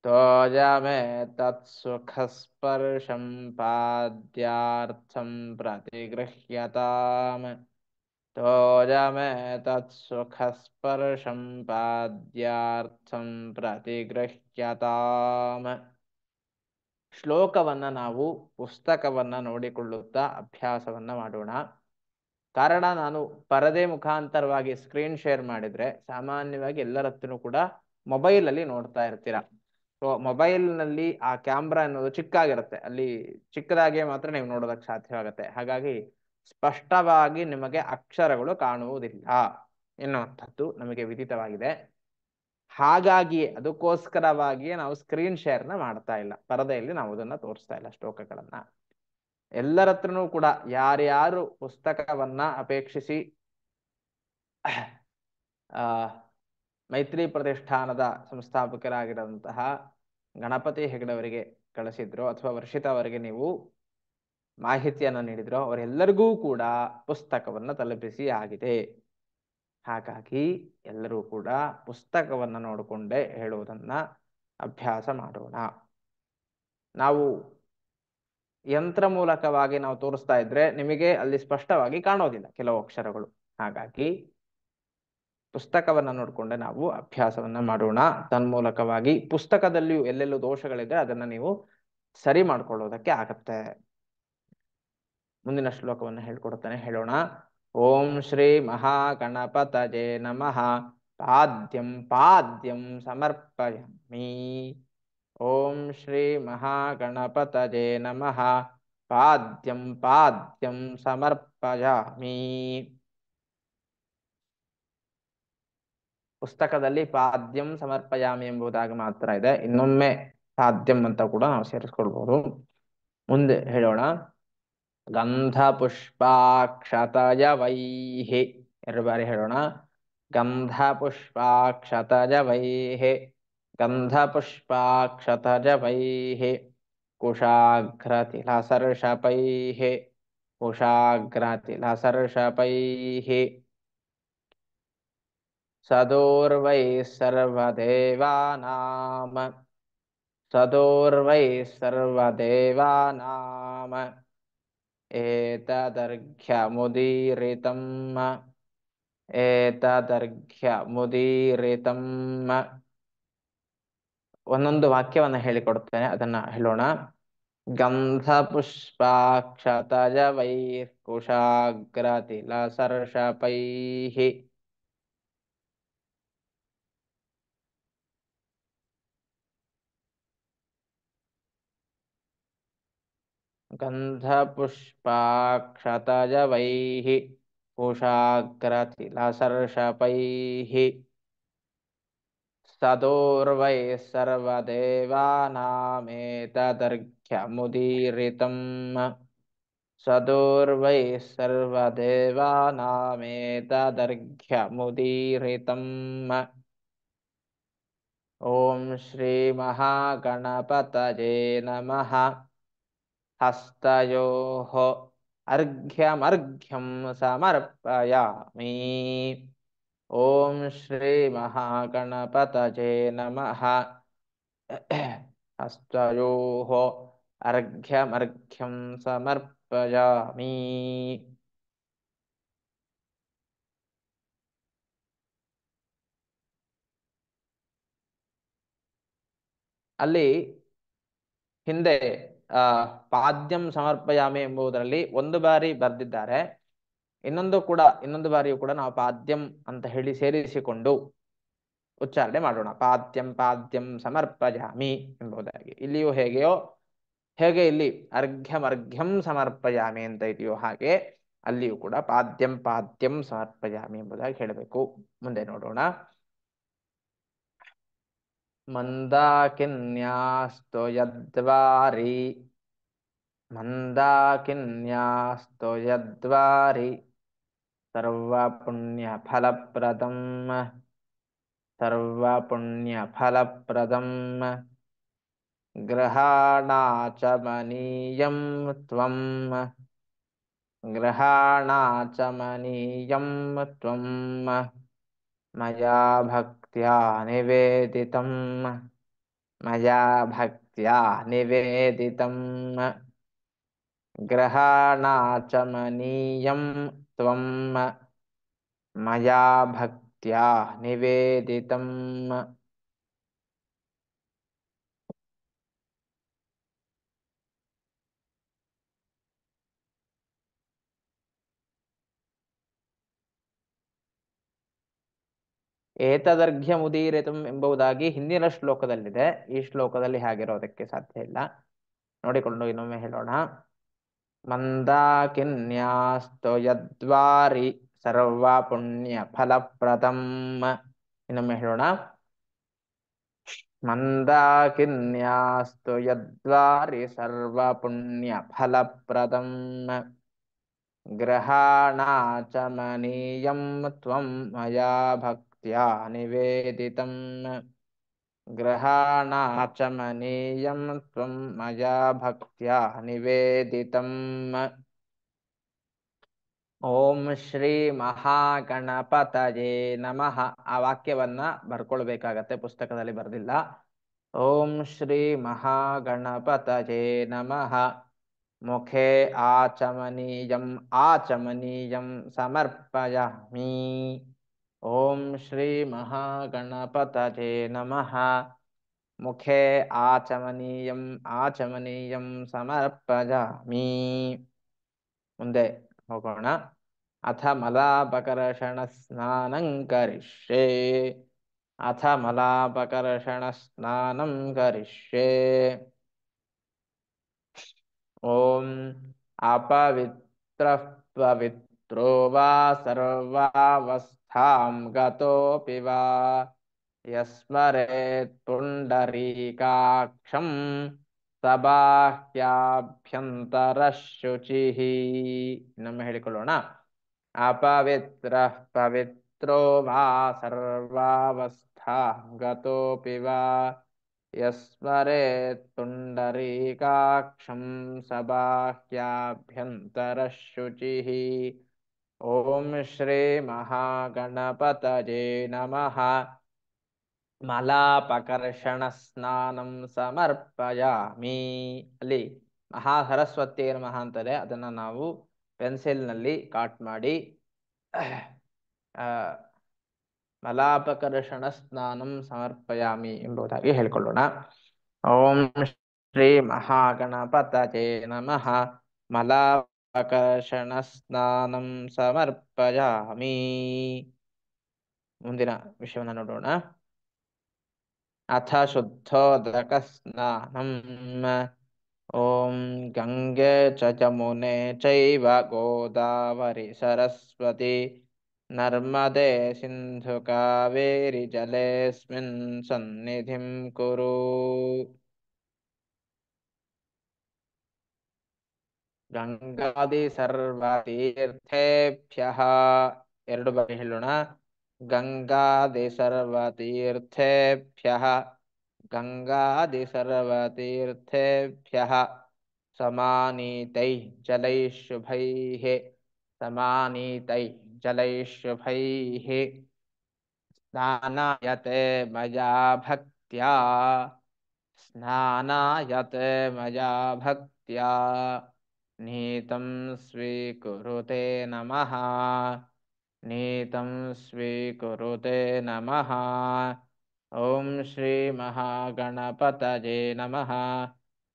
ತೋಜಮೇತತ್ ಸುಖಸ್ಪರ್ಶಂ ಪಾದ್ಯಾರ್ಥಂ ಪ್ರತಿಗೃಹ್ಯತಾಂ ತೋಜಮೇತತ್ ಸುಖಸ್ಪರ್ಶಂ ಪಾದ್ಯಾರ್ಥಂ ಪ್ರತಿಗೃಹ್ಯತಾಂ. ಶ್ಲೋಕವನ್ನ ನಾವು ಪುಸ್ತಕವನ್ನ ನೋಡಿಕೊಳ್ಳುತ್ತಾ ಅಭ್ಯಾಸವನ್ನ ಮಾಡೋಣ. ಕಾರಣ, ನಾನು ಪರದೆ ಮುಖಾಂತರವಾಗಿ ಸ್ಕ್ರೀನ್ ಶೇರ್ ಮಾಡಿದ್ರೆ ಸಾಮಾನ್ಯವಾಗಿ ಎಲ್ಲರ ಹತ್ರನೂ ಕೂಡ ಮೊಬೈಲ್ ಅಲ್ಲಿ ನೋಡ್ತಾ ಇರ್ತೀರ. ಸೊ ಮೊಬೈಲ್ನಲ್ಲಿ ಆ ಕ್ಯಾಮ್ರಾ ಅನ್ನೋದು ಚಿಕ್ಕಾಗಿರುತ್ತೆ, ಅಲ್ಲಿ ಚಿಕ್ಕದಾಗೆ ಮಾತ್ರ ನೀವು ನೋಡೋದಕ್ಕೆ ಸಾಧ್ಯವಾಗುತ್ತೆ. ಹಾಗಾಗಿ ಸ್ಪಷ್ಟವಾಗಿ ನಿಮಗೆ ಅಕ್ಷರಗಳು ಕಾಣುವುದಿಲ್ಲ ಎನ್ನುವಂಥದ್ದು ನಮಗೆ ವಿದಿತವಾಗಿದೆ. ಹಾಗಾಗಿಯೇ ಅದಕ್ಕೋಸ್ಕರವಾಗಿಯೇ ನಾವು ಸ್ಕ್ರೀನ್ ಶೇರ್ನ ಮಾಡ್ತಾ ಇಲ್ಲ, ಪರದೆಯಲ್ಲಿ ನಾವು ಅದನ್ನ ತೋರಿಸ್ತಾ ಇಲ್ಲ ಶ್ಲೋಕಗಳನ್ನ. ಎಲ್ಲರ ಹತ್ರನೂ ಕೂಡ ಯಾರ್ಯಾರು ಪುಸ್ತಕವನ್ನ ಅಪೇಕ್ಷಿಸಿ ಮೈತ್ರಿ ಪ್ರತಿಷ್ಠಾನದ ಸಂಸ್ಥಾಪಕರಾಗಿರುವಂತಹ ಗಣಪತಿ ಹೆಗಡೆಯವರಿಗೆ ಕಳಿಸಿದ್ರು ಅಥವಾ ವರ್ಷಿತ ಅವರಿಗೆ ನೀವು ಮಾಹಿತಿಯನ್ನು ನೀಡಿದ್ರು, ಅವರೆಲ್ಲರಿಗೂ ಕೂಡ ಪುಸ್ತಕವನ್ನ ತಲುಪಿಸಿ ಆಗಿದೆ. ಹಾಗಾಗಿ ಎಲ್ಲರೂ ಕೂಡ ಪುಸ್ತಕವನ್ನ ನೋಡಿಕೊಂಡೇ ಹೇಳುವುದನ್ನ ಅಭ್ಯಾಸ ಮಾಡೋಣ. ನಾವು ಯಂತ್ರ ಮೂಲಕವಾಗಿ ನಾವು ತೋರಿಸ್ತಾ ಇದ್ರೆ ನಿಮಗೆ ಅಲ್ಲಿ ಸ್ಪಷ್ಟವಾಗಿ ಕಾಣೋದಿಲ್ಲ ಕೆಲವು ಅಕ್ಷರಗಳು. ಹಾಗಾಗಿ ಪುಸ್ತಕವನ್ನ ನೋಡಿಕೊಂಡೆ ನಾವು ಅಭ್ಯಾಸವನ್ನ ಮಾಡೋಣ. ತನ್ಮೂಲಕವಾಗಿ ಪುಸ್ತಕದಲ್ಲಿಯೂ ಎಲ್ಲೆಲ್ಲೂ ದೋಷಗಳಿದ್ರೆ ಅದನ್ನ ನೀವು ಸರಿ ಮಾಡ್ಕೊಳ್ಳೋದಕ್ಕೆ ಆಗತ್ತೆ. ಮುಂದಿನ ಶ್ಲೋಕವನ್ನು ಹೇಳ್ಕೊಡ್ತಾನೆ, ಹೇಳೋಣ. ಓಂ ಶ್ರೀ ಮಹಾಗಣಪತಯೇ ನಮಃ. ಪಾದ್ಯಂ ಪಾದ್ಯಂ ಸಮರ್ಪಯಾಮಿ. ಓಂ ಶ್ರೀ ಮಹಾಗಣಪತಯೇ ನಮಃ. ಪಾದ್ಯಂ ಪಾದ್ಯಂ ಸಮರ್ಪಯಾಮಿ. ಪುಸ್ತಕದಲ್ಲಿ ಪಾದ್ಯಂ ಸಮರ್ಪಯಾಮಿ ಎಂಬುದಾಗಿ ಮಾತ್ರ ಇದೆ, ಇನ್ನೊಮ್ಮೆ ಪಾದ್ಯಂ ಅಂತ ಕೂಡ ನಾವು ಸೇರಿಸ್ಕೊಳ್ಬಹುದು. ಮುಂದೆ ಹೇಳೋಣ. ಗಂಧ ಪುಷ್ಪಾಕ್ಷತಯವೈಃ. 2 ಬಾರಿ ಹೇಳೋಣ. ಗಂಧ ಪುಷ್ಪಾಕ್ಷತಯವೈಃ ಗಂಧ ಪುಷ್ಪಾಕ್ಷತಯವೈಃ ಕುಶಾಗ್ರತಿಲಸರ್ಷಪೈಃ ಕುಶಾಗ್ರತಿಲಸರ್ಷಪೈಃ ಸದೋರ್ವೈಃ ಸರ್ವದೇವಾನಾಂ ಸದೋರ್ವೈಃ ಸರ್ವದೇವಾನಾಂ ಏತದರ್ಘ್ಯಮುದೀರಿತಂ ಏತದರ್ಘ್ಯಮುದೀರಿತಂ. ಒಂದೊಂದು ವಾಕ್ಯವನ್ನ ಹೇಳಿಕೊಡ್ತೇನೆ, ಅದನ್ನ ಹೇಳೋಣ. ಗಂಧ ಪುಷ್ಪಾಕ್ಷತಯವೈಃ ಕುಶಾಗ್ರತಿಲಸರ್ಷಪೈಃ गन्धपुष्पाक्षतजवैः कुशाग्रतिलसर्षपैः सदोर्वैः सर्वदेवानामेतदर्घ्यमुदीरितम् सदोर्वैः सर्वदेवानामेतदर्घ्यमुदीरितम् ॐ श्रीमहागणपतये नमः। हस्तयोः अर्घ्यमर्घ्यं समर्पयामि। ॐ श्रीमहागणपतये नमः। हस्तयोः अर्घ्यमर्घ्यं समर्पयामि। ಅಲ್ಲಿ ಹಿಂದೆ ಪಾದ್ಯಂ ಸಮರ್ಪಯಾಮಿ ಎಂಬುದರಲ್ಲಿ ಒಂದು ಬಾರಿ ಬರೆದಿದ್ದಾರೆ. ಇನ್ನೊಂದು ಬಾರಿಯೂ ಕೂಡ ನಾವು ಪಾದ್ಯಂ ಅಂತ ಹೇಳಿ ಸೇರಿಸಿಕೊಂಡು ಉಚ್ಚಾರಣೆ ಮಾಡೋಣ. ಪಾದ್ಯಂ ಪಾದ್ಯಂ ಸಮರ್ಪಯಾಮಿ ಎಂಬುದಾಗಿ. ಇಲ್ಲಿಯೂ ಹೇಗೆ ಇಲ್ಲಿ ಅರ್ಘ್ಯಮರ್ಘ್ಯಂ ಸಮರ್ಪಯಾಮಿ ಅಂತ ಇದೆಯೋ ಹಾಗೆ ಅಲ್ಲಿಯೂ ಕೂಡ ಪಾದ್ಯಂ ಪಾದ್ಯಂ ಸಮರ್ಪಯಾಮಿ ಎಂಬುದಾಗಿ ಹೇಳಬೇಕು. ಮುಂದೆ ನೋಡೋಣ. ಮಂದಾಕಿನ್ಯಾಸ್ತು ಯದ್ವಾರಿ ಮಂದಾಕಿನ್ಯಾಸ್ತು ಯದ್ವಾರಿ ಸರ್ವಪುಣ್ಯಫಲಪ್ರದಂ ಸರ್ವಪುಣ್ಯಫಲಪ್ರದಂ ಗ್ರಹಾಣಾಚಮನೀಯಂ ತ್ವಂ ಗ್ರಹಾಣಾಚಮನೀಯಂ ತ್ವಂ ಮಯಾ ಭಕ್ತ್ಯಾ ನಿವೇದಿತಂ ಮಯಾ ಭಕ್ತ್ಯಾ ನಿವೇದಿತಂ ಗ್ರಹಾಣಾಚಮನೀಯಂ ತ್ವಂ ಮಯಾ ಭಕ್ತ್ಯಾ ನಿವೇದಿತಂ. ಏತದರ್ಘ್ಯಮುದೀರಿತಂ ಎಂಬುದಾಗಿ ಹಿಂದಿನ ಶ್ಲೋಕದಲ್ಲಿದೆ. ಈ ಶ್ಲೋಕದಲ್ಲಿ ಹಾಗಿರೋದಕ್ಕೆ ಸಾಧ್ಯ ಇಲ್ಲ. ನೋಡಿಕೊಂಡು ಇನ್ನೊಮ್ಮೆ ಹೇಳೋಣ. ಮಂದಾಕಿನ್ಯಾಸ್ತು ಯದ್ವಾರಿ ಸರ್ವ ಪುಣ್ಯ ಫಲಪ್ರದಂ. ಇನ್ನೊಮ್ಮೆ ಹೇಳೋಣ. ಮಂದಾಕಿನ್ಯಾಸ್ತು ಯದ್ವಾರಿ ಸರ್ವ ಪುಣ್ಯ ಫಲಪ್ರದಂ ಗ್ರಹಾಣಾಚಮನೀಯಂ ತ್ವಂ ಮಯಾ ಭಕ್ತ್ಯಾ ನಿವೇದಿತಂ ಗ್ರಹಾಣಾಚಮನೀಯಂ ತ್ವಂ ಮಯಾ ಭಕ್ತ್ಯಾ ನಿವೇದಿತಂ. ಓಂ ಶ್ರೀ ಮಹಾಗಣಪತಯೇ ನಮಃ. ಆ ವಾಕ್ಯವನ್ನ ಬರ್ಕೊಳ್ಬೇಕಾಗತ್ತೆ, ಪುಸ್ತಕದಲ್ಲಿ ಬರೆದಿಲ್ಲ. ಓಂ ಶ್ರೀ ಮಹಾಗಣಪತಯೇ ನಮಃ. ಮುಖೇ ಆಚಮನೀಯಂ ಆಚಮನೀಯಂ ಸಮರ್ಪಯಾಮಿ. ಓಂ ಶ್ರೀ ಮಹಾಗಣಪತಯೇ ನಮಃ. ಮುಖೇ ಆಚಮನೀಯಂ ಆಚಮನೀಯಂ ಸಮರ್ಪಯಾಮಿ. ಮುಂದೆ ಹೋಗೋಣ. ಅಥ ಮಲಾಪಕರ್ಷಣ ಸ್ನಾನಂ ಕರಿಷ್ಯೆ. ಅಥ ಮಲಾಪಕರ್ಷಣ ಸ್ನಾನಂ ಕರಿಷ್ಯೆ. ಓಂ ಅಪವಿತ್ರಃ ಪವಿತ್ರೋ ವಾ ಸರ್ವಾವಸ್ಥಾಂ ಗತೋಪಿ ವಾ ಯಸ್ಮರೇತ್ ಪುಂಡರೀಕಾಕ್ಷಂ ಸಬಾಹ್ಯಾಭ್ಯಂತರ ಶುಚಿಃ. ಇನ್ನೊಮ್ಮೆ ಹೇಳಿಕೊಳ್ಳೋಣ. ಅಪವಿತ್ರಃ ಪವಿತ್ರೋ ವಾ ಸರ್ವಾವಸ್ಥಾಂ ಗತೋಪಿ ವಾ ಯಸ್ಮರೇತ್ ಪುಂಡರೀಕಾಕ್ಷಂ ಸಬಾಹ್ಯಾಭ್ಯಂತರ ಶುಚಿಃ. ಓಂ ಶ್ರೀ ಮಹಾಗಣಪತಯೇ ನಮಃ. ಮಲಾಪಕರ್ಷಣ ಸ್ನಾನಂ ಸಮರ್ಪಯಾಮಿ. ಅಲ್ಲಿ ಮಹಾಸರಸ್ವತಿಯೇ ನಮಃ ಅಂತದೆ. ಅದನ್ನು ನಾವು ಪೆನ್ಸಿಲ್ನಲ್ಲಿ ಕಾಟ್ ಮಾಡಿ ಮಲಾಪಕರ್ಷಣ ಸ್ನಾನಂ ಸಮರ್ಪಯಾಮಿ ಎಂಬುದಾಗಿ ಹೇಳಿಕೊಳ್ಳೋಣ. ಓಂ ಶ್ರೀ ಮಹಾಗಣಪತಯೇ ನಮಃ. ಮಲಾಪಕರ್ಷಣ ಸ್ನಾನಂ ಸಮರ್ಪಯಾಮಿ. ಮುಂದಿನ ವಿಷಯವನ್ನು ನೋಡೋಣ. ಅಥ ಶುದ್ಧೋದಕ ಸ್ನಾನಂ. ॐ गङ्गे च जमुने चैव गोदावरि सरस्वती नर्मदे सिन्धु कावेरि जलेऽस्मिन् सन्निधिं कुरु। ಗಂಗಾದಿ ಸರ್ವತೀರ್ಥೇಭ್ಯಃ ಎರಡು ಬಾರಿ ಹೇಳೋಣ. ಗಂಗಾದಿ ಸರ್ವತೀರ್ಥೇಭ್ಯಃ ಗಂಗಾದಿ ಸರ್ವತೀರ್ಥೇಭ್ಯಃ ಸಮಾನೀತೈ ಜಲೈಃ ಶುಭೈಃ ಸಮಾನೀತೈ ಜಲೈಃ ಶುಭೈಃ ಸ್ನಾನಾಯತೆ ಮಯಾ ಭಕ್ತ್ಯಾ ಸ್ನಾನಾಯತೆ ಮಯಾ ಭಕ್ತ್ಯಾ नीतं स्वीकुरुते नमः नीतं स्वीकुरुते नमः। ॐ श्री महागणपतये नमः।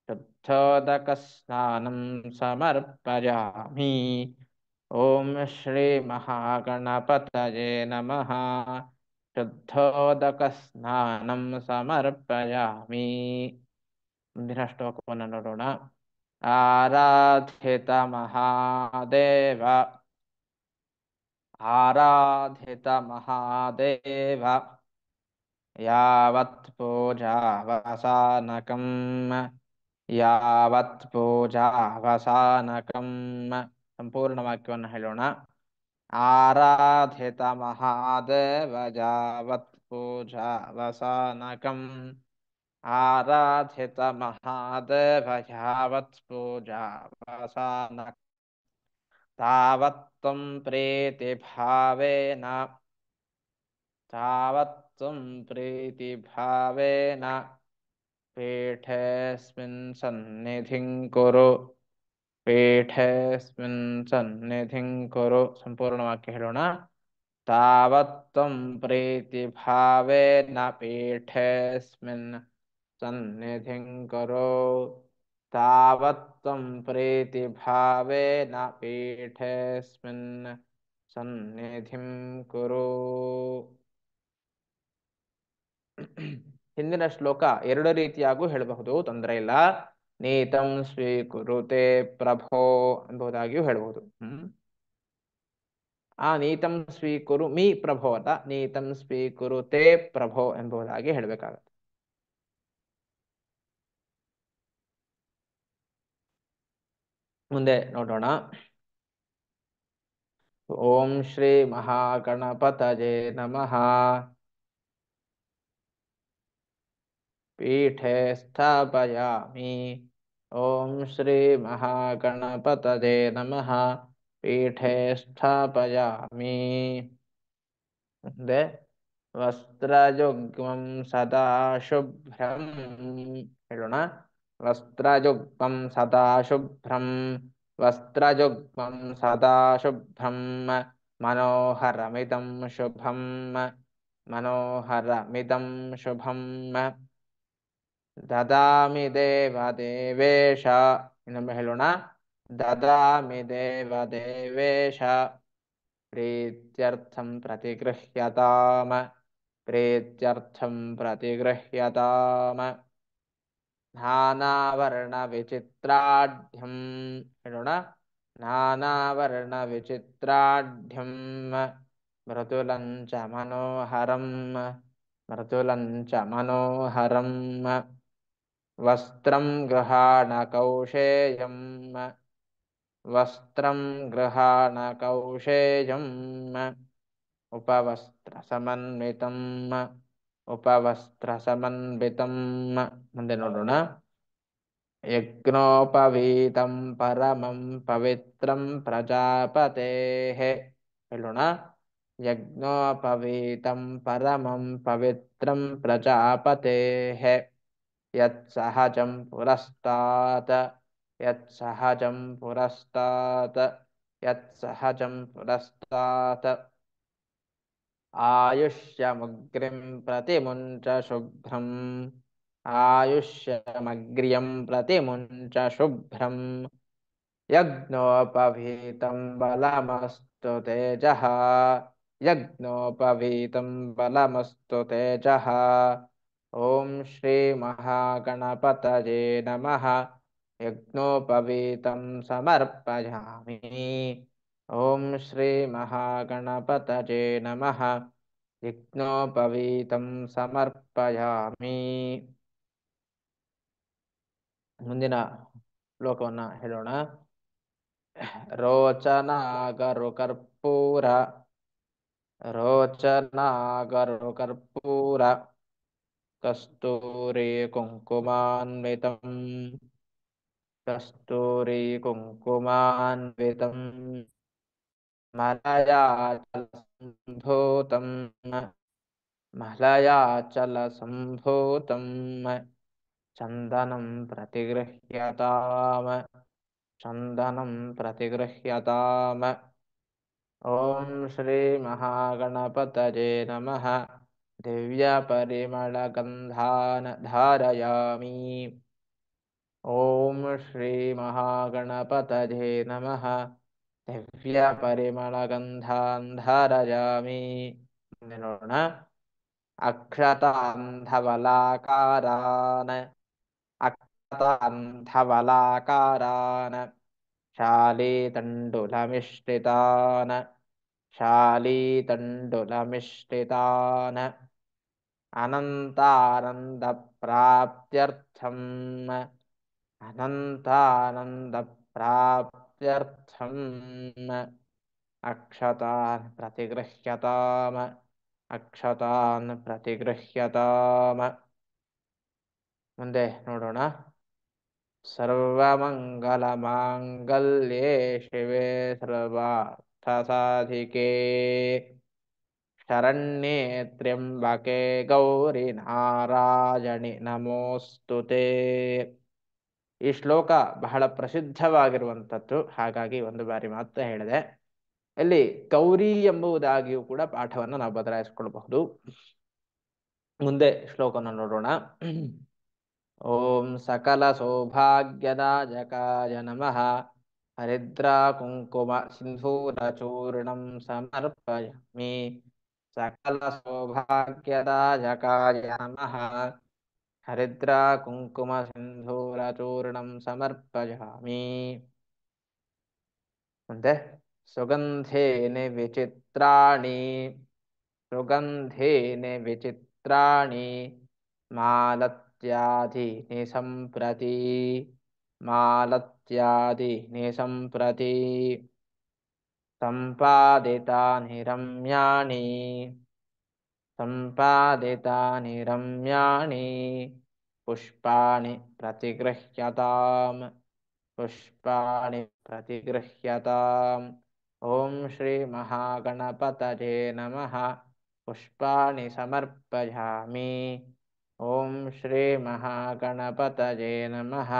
शुद्धोदकस्नानं समर्पयामि। ॐ श्री महागणपतये नमः। शुद्धोदकस्नानं समर्पयामि। ಮುಂದಿನ ಶ್ಲೋಕವನ್ನು ನೋಡೋಣ. ಆರಾಧಿತ ಮಹಾದೇವ ಆರಾಧಿತ ಮಹಾದೇವ ಯಾವತ್ ಪೂಜಾವಸಾನಕಂ ಯಾವತ್ ಪೂಜಾವಸಾನಕಂ. ಸಂಪೂರ್ಣ ವಾಕ್ಯವನ್ನು ಹೇಳೋಣ. ಆರಾಧಿತ ಮಹಾದೇವ ಯಾವತ್ ಪೂಜಾವಸಾನಕಂ ಆರಾಧಿತ ಮಹಾದೇವ ಯಾವತ್ ಪೂಜಾವಸಾನಕಂ ತಾವತ್ತ್ವಂ ಪ್ರೀತಿಭಾವೇನ ತಾವತ್ತ್ವಂ ಪ್ರೀತಿಭಾವೇನ ಪೀಠೇऽಸ್ಮಿನ್ ಸನ್ನಿಧಿಂ ಕುರು ಪೀಠೇऽಸ್ಮಿನ್ ಸನ್ನಿಧಿಂ ಕುರು. ಸಂಪೂರ್ಣ ವಾಕ್ಯ ಹೇಳೋಣ. ತಾವತ್ತ್ವಂ ಪ್ರೀತಿಭಾವೇನ ಪೀಠೇऽಸ್ಮಿನ್ ಸನ್ನಿಧಿಂ ಕುರು ತಾವತ್ತ್ವಂ ಪ್ರೀತಿಭಾವೇನ ಪೀಠೇऽಸ್ಮಿನ್ ಸನ್ನಿಧಿಂ ಕುರು. ಹಿಂದಿನ ಶ್ಲೋಕ ಎರಡು ರೀತಿಯಾಗೂ ಹೇಳಬಹುದು, ತೊಂದರೆ ಇಲ್ಲ. ನೀತಂ ಸ್ವೀಕುರುತೆ ಪ್ರಭೋ ಎಂಬುದಾಗಿಯೂ ಹೇಳಬಹುದು. ಆ ನೀತಂ ಸ್ವೀಕುರು ಮೀ ಪ್ರಭೋ ಅಲ್ಲ, ನೀತಂ ಸ್ವೀಕುರುತೆ ಪ್ರಭೋ ಎಂಬುದಾಗಿ ಹೇಳಬೇಕಾಗುತ್ತೆ. ಮುಂದೆ ನೋಡೋಣ. ಓಂ ಶ್ರೀ ಮಹಾಗಣಪತಯೇ ನಮಃ. ಪೀಠೆ ಸ್ಥಾಪಯಾಮಿ. ಓಂ ಶ್ರೀ ಮಹಾಗಣಪತಯೇ ನಮಃ. ಪೀಠೆ ಸ್ಥಾಪಯಾಮಿ. ಮುಂದೆ ವಸ್ತ್ರಯುಗ್ಮಂ ಸದಾ ಶುಭ್ರಂ ಹೇಳೋಣ. ವಸ್ತ್ರಯುಗ್ಮಂ ಸದಾ ಶುಭ್ರಂ ವಸ್ತ್ರಯುಗ್ಮಂ ಸದಾ ಶುಭ್ರಂ ಮನೋಹರಮಿದಂ ಶುಭಂ ಮನೋಹರಮಿದಂ ಶುಭಂ ದದಾಮಿ ದೇವದೇವೇಶ. ಇನ್ನೊಮ್ಮೆ ಹೇಳೋಣ. ದದಾಮಿ ದೇವದೇವೇಶ ಪ್ರೀತ್ಯರ್ಥಂ ಪ್ರತಿಗೃಹ್ಯತಾಮ ಪ್ರೀತ್ಯರ್ಥಂ ಪ್ರತಿಗೃಹ್ಯತಾಮ ನಾನಾವರ್ಣ ವಿಚಿತ್ರಾಢ್ಯಂ ಹೇಳೋಣ. ನಾನಾವರ್ಣ ವಿಚಿತ್ರಾಢ್ಯಂ ಮೃದುಲಂಚ ಮನೋಹರಂ ಮೃದುಲಂಚ ಮನೋಹರಂ ವಸ್ತ್ರಂ ಗೃಹಾಣ ಕೌಶೇಯಂ ವಸ್ತ್ರಂ ಗೃಹಾಣ ಕೌಶೇಯಂ ಉಪವಸ್ತ್ರ ಸಮನ್ವಿತಂ ಉಪವಸ್ತ್ರ ಸಮನ್ವಿತಂ. ಮುಂದೆ ನೋಡೋಣ. ಯಜ್ಞೋಪವೀತಂ ಪರಮಂ ಪವಿತ್ರಂ ಪ್ರಜಾಪತೇಃ ಹೇಳೋಣ. ಯಜ್ಞೋಪವೀತಂ ಪರಮಂ ಪವಿತ್ರಂ ಪ್ರಜಾಪತೇಃ ಯತ್ಸಹಜಂ ಪುರಸ್ತಾತ್ ಯತ್ಸಹಜಂ ಪುರಸ್ತಾತ್ ಯತ್ಸಹಜಂ ಪುರಸ್ತಾತ್ ಆಯುಷ್ಯಮಗ್ರಿಂ ಪ್ರತಿಮುಂಚ ಶುಭ್ರಂ ಆಯುಷ್ಯಮಗ್ರ್ಯಂ ಪ್ರತಿಮುಂಚ ಶುಭ್ರಂ ಯಜ್ಞೋಪವೀತಂ ಬಲಮಸ್ತು ತೇಜಃ ಯಜ್ಞೋಪವೀತಂ ಬಲಮಸ್ತು ತೇಜಃ. ಓಂ ಶ್ರೀ ಮಹಾಗಣಪತಯೇ ನಮಃ. यज्ञोपवीतं समर्पयामि। ॐ श्रीमहागणपतये नमः। यज्ञोपवीतं समर्पयामि। ಮುಂದಿನ ಶ್ಲೋಕವನ್ನ ಹೇಳೋಣ. ರೋಚನಾಗರು ಕರ್ಪೂರ ಕಸ್ತೂರಿ ಕುಂಕುಮಾನ್ವಿತಂ ಮಲಯಾಚಲಸಂಭೂತಂ ಚಂದನಂ ಪ್ರತಿಗೃಹ್ಯತಾಮ. ಓಂ ಶ್ರೀ ಮಹಾಗಣಪತಯೇ ನಮಃ. ದಿವ್ಯ ಪರಿಮಳ ಗಂಧಾನ ಧಾರಯಾಮಿ. ಓಂ ಶ್ರೀ ಮಹಾಗಣಪತಯೇ ನಮಃ. ದಿವ್ಯ ಪರಿಮಳ ಗಂಧಾನ್ ಧಾರಯಾಮಿ. ನೋಡೋಣ. ಅಕ್ಷತಾಂಧವಲಾಕಾರಾನ್ ಶಾಲೀತಂಡುಲಮಿಶ್ರಿತಾನ್ ಅನಂತಾನಂದಪ್ರಾಪ್ತ್ಯರ್ಥಂ ಅಕ್ಷತಾನ್ ಪ್ರತಿಗೃಹ್ಯತಾಮ. ಮುಂದೆ ನೋಡೋಣ. ಸರ್ವಮಂಗಲಮಾಂಗಲ್ಯೇ ಶಿವೆ ಸರ್ವಾರ್ಥಸಾಧಿಕೆ ಶರಣ್ಯೇ ತ್ರ್ಯಂಬಕೆ ಗೌರಿ ನಾರಾಯಣಿ ನಮೋಸ್ತುತೇ. ಈ ಶ್ಲೋಕ ಬಹಳ ಪ್ರಸಿದ್ಧವಾಗಿರುವಂಥದ್ದು, ಹಾಗಾಗಿ ಒಂದು ಬಾರಿ ಮಾತ್ರ ಹೇಳಿದೆ. ಇಲ್ಲಿ ಗೌರಿ ಎಂಬುದಾಗಿಯೂ ಕೂಡ ಪಾಠವನ್ನು ನಾವು ಬದಲಾಯಿಸಿಕೊಳ್ಳಬಹುದು. ಮುಂದೆ ಶ್ಲೋಕವನ್ನು ನೋಡೋಣ. ಓಂ ಸಕಲ ಸೌಭಾಗ್ಯದಾಯಕಾಯ ನಮಃ. ಹರಿದ್ರಾ ಕುಂಕುಮ ಸಿಂಧೂರ ಚೂರ್ಣಂ ಸಮರ್ಪಯಾಮಿ. ಸಕಲ ಸೌಭಾಗ್ಯದಾಯಕಾಯ ನಮಃ. ಹರಿದ್ರಾ ಕುಂಕುಮ ಸಿಂಧೂರ ಚೂರ್ಣಂ ಸಮರ್ಪಯಾಮಿ. ಮುಂದೆ ಸುಗಂಧೇನ ವಿಚಿತ್ರಾಣಿ ಮಾಲತ್ಯಾದೀನಿ ಸಂಪ್ರತಿ ಸಂಪಾದಿತಾನಿ ರಮ್ಯಾಣಿ ಪುಷ್ಪಾಣಿ ಪ್ರತಿಗೃಹ್ಯತಾಂ. ಓಂ ಶ್ರೀ ಮಹಾಗಣಪತಯೇ ನಮಃ. ಪುಷ್ಪಾಣಿ ಸಮರ್ಪಯಾಮಿ. ಓಂ ಶ್ರೀ ಮಹಾಗಣಪತಯೇ ನಮಃ.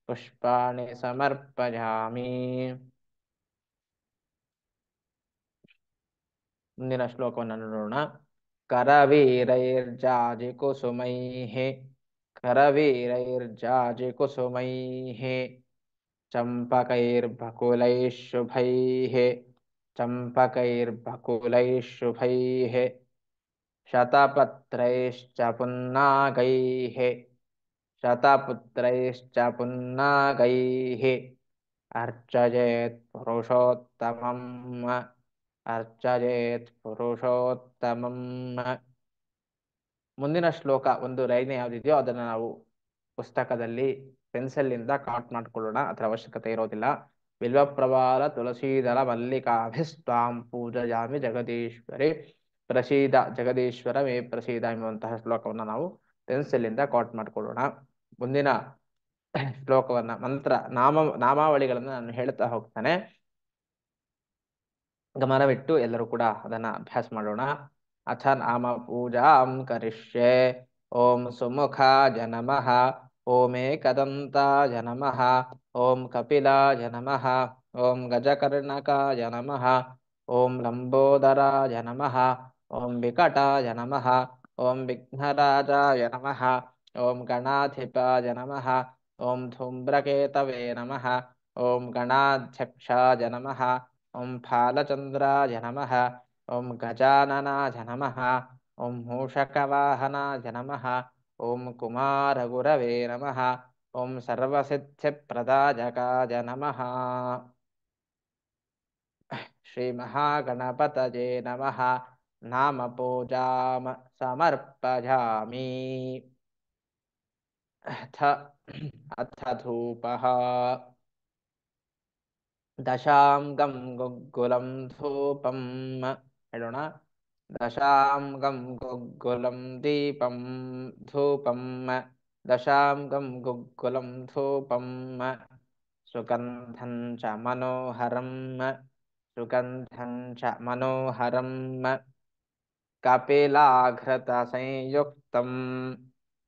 ಪುಷ್ಪಾಣಿ ಸಮರ್ಪಯಾಮಿ. ಮುಂದಿನ ಶ್ಲೋಕವನ್ನು ನೋಡೋಣ. ಕರವೀರೈರ್ಜಾಜಿಕುಸುಮೈಃ ಚಂಪಕೈರ್ಬಕುಲೈಃ ಶತಪುತ್ರೈಶ್ಚ ಪುನ್ನಾಗೈಃ ಅರ್ಚಯೇತ್ ಪುರುಷೋತ್ತಮಂ. ಮುಂದಿನ ಶ್ಲೋಕ ಒಂದು ಲೈನ್ ಯಾವುದಿದೆಯೋ ಅದನ್ನು ನಾವು ಪುಸ್ತಕದಲ್ಲಿ ಪೆನ್ಸಿಲ್ನಿಂದ ಕಾಟ್ ಮಾಡ್ಕೊಳ್ಳೋಣ, ಅದರ ಅವಶ್ಯಕತೆ ಇರೋದಿಲ್ಲ. ಬಿಲ್ವಪ್ರವಾಲ ತುಳಸೀದಳ ಮಲ್ಲಿಕಾಭಿಸ್ತ್ವಾಂ ಪೂಜಯಾಮಿ ಜಗದೀಶ್ವರಿ ಪ್ರಸೀದ ಜಗದೀಶ್ವರ ಮೇ ಪ್ರಸೀದ ಎಂಬುವಂತಹ ಶ್ಲೋಕವನ್ನು ನಾವು ಪೆನ್ಸಿಲ್ನಿಂದ ಕಾಟ್ ಮಾಡ್ಕೊಳ್ಳೋಣ. ಮುಂದಿನ ಶ್ಲೋಕವನ್ನ ನಾಮಾವಳಿಗಳನ್ನು ನಾನು ಹೇಳ್ತಾ ಹೋಗ್ತಾನೆ, ಗಮನವಿಟ್ಟು ಎಲ್ಲರೂ ಕೂಡ ಅದನ್ನ ಅಭ್ಯಾಸ ಮಾಡೋಣ. ಅಥ ನಾಮ ಪೂಜಾಂ ಕರಿಷ್ಯೆ. ಓಂ ಸುಮುಖಾಯ ನಮಃ. ಓಂ ಏಕದಂತಾಯ ನಮಃ. ಓಂ ಕಪಿಲಾಯ ನಮಃ. ಓಂ ಗಜಕರ್ಣಕಾಯ ನಮಃ. ಓಂ ಲಂಬೋದರಾಯ ನಮಃ. ಓಂ ವಿಕಟಾಯ ನಮಃ. ಓಂ ವಿಘ್ನರಾಜಾಯ ನಮಃ. ಓಂ ಗಣಾಧಿಪಾಯ ನಮಃ. ಓಂ ಧೂಮ್ರಕೇತವೇ ನಮಃ. ಓಂ ಗಣಾಧ್ಯಕ್ಷಾಯ ನಮಃ. ಓಂ ಫಾಲಚಂದ್ರಾಯ ನಮಃ. ಓಂ ಗಜಾನನಾಯ ನಮಃ. ಓಂ ಮೂಷಕವಾಹನಾಯ ನಮಃ. ಓಂ ಕುಮಾರಗುರವೇ ನಮಃ. ಓಂ ಸರ್ವಸಿದ್ಧಿಪ್ರದಾಯಕಾಯ ನಮಃ. ಶ್ರೀ ಮಹಾಗಣಪತಯೇ ನಮಃ. ನಾಮ ಪೂಜಾಂ ಸಮರ್ಪಯಾಮಿ. ಅಥ ಧೂಪಃ. ದಶಾಂಗಂ ಗುಗ್ಗುಲಂ ಧೂಪಂ. ಹೇಳೋಣ. ದಶಾಂಗಂ ಗುಗ್ಗುಲಂ ದೀಪಂ ಧೂಪಂ. ದಶಾಂಗಂ ಗುಗ್ಗುಲಂ ಧೂಪಂ. ಸುಗಂಧಂ ಚ ಮನೋಹರಂ. ಸುಗಂಧಂ ಚ ಮನೋಹರಂ. ಕಪಿಲಾಘೃತಸಂಯುಕ್ತಂ.